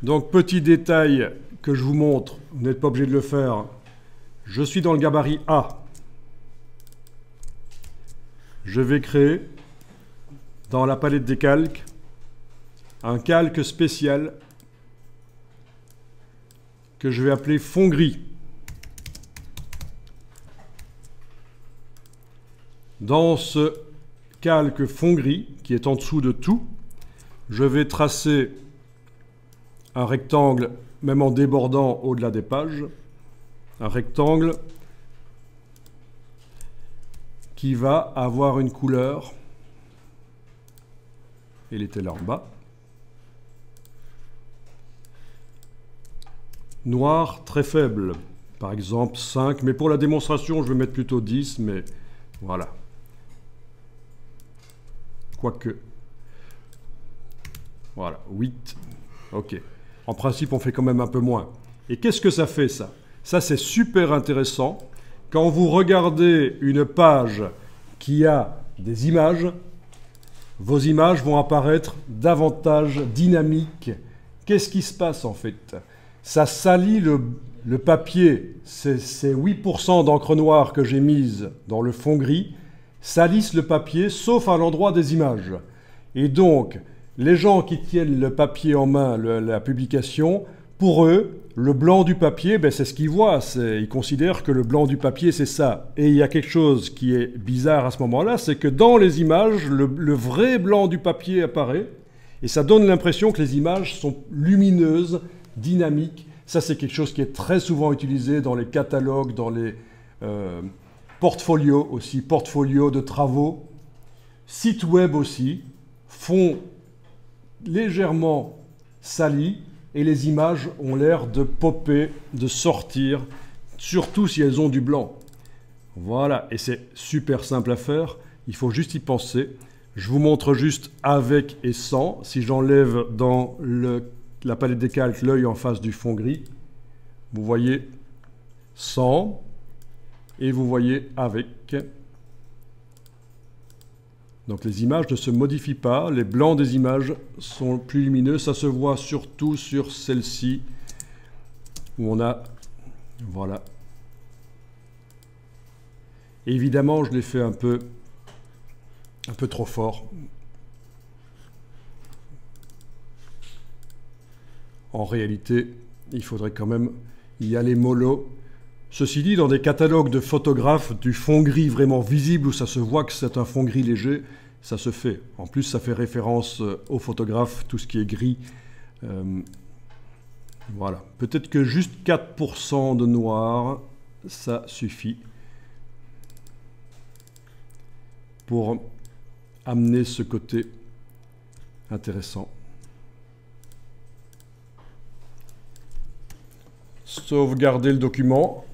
Donc, petit détail que je vous montre, vous n'êtes pas obligé de le faire. Je suis dans le gabarit A. Je vais créer, dans la palette des calques, un calque spécial que je vais appeler fond gris. Dans ce calque fond gris, qui est en dessous de tout, je vais tracer un rectangle, même en débordant au-delà des pages, un rectangle qui va avoir une couleur, il était là en bas, noir très faible, par exemple 5, mais pour la démonstration je vais mettre plutôt 10, mais voilà. Quoique, voilà, 8, ok. En principe on fait quand même un peu moins. Et qu'est-ce que ça fait ça? Ça c'est super intéressant. Quand vous regardez une page qui a des images, vos images vont apparaître davantage dynamiques. Qu'est-ce qui se passe en fait? Ça salit le papier, ces 8% d'encre noire que j'ai mise dans le fond gris, salissent le papier sauf à l'endroit des images. Et donc, les gens qui tiennent le papier en main, la publication, pour eux, le blanc du papier, ben, c'est ce qu'ils voient. Ils considèrent que le blanc du papier, c'est ça. Et il y a quelque chose qui est bizarre à ce moment-là, c'est que dans les images, le vrai blanc du papier apparaît. Et ça donne l'impression que les images sont lumineuses, dynamiques. Ça, c'est quelque chose qui est très souvent utilisé dans les catalogues, dans les portfolios aussi, portfolios de travaux. Sites web aussi font légèrement salis et les images ont l'air de popper, de sortir, surtout si elles ont du blanc. Voilà, et c'est super simple à faire, il faut juste y penser. Je vous montre juste avec et sans. Si j'enlève dans la palette des calques l'œil en face du fond gris, vous voyez sans et vous voyez avec. Donc les images ne se modifient pas, les blancs des images sont plus lumineux, ça se voit surtout sur celle-ci, où on a, voilà. Évidemment, je l'ai fait un peu trop fort. En réalité, il faudrait quand même y aller mollo. Ceci dit, dans des catalogues de photographes, du fond gris vraiment visible, où ça se voit que c'est un fond gris léger, ça se fait. En plus, ça fait référence aux photographes, tout ce qui est gris. Voilà. Peut-être que juste 4% de noir, ça suffit pour amener ce côté intéressant. Sauvegarder le document.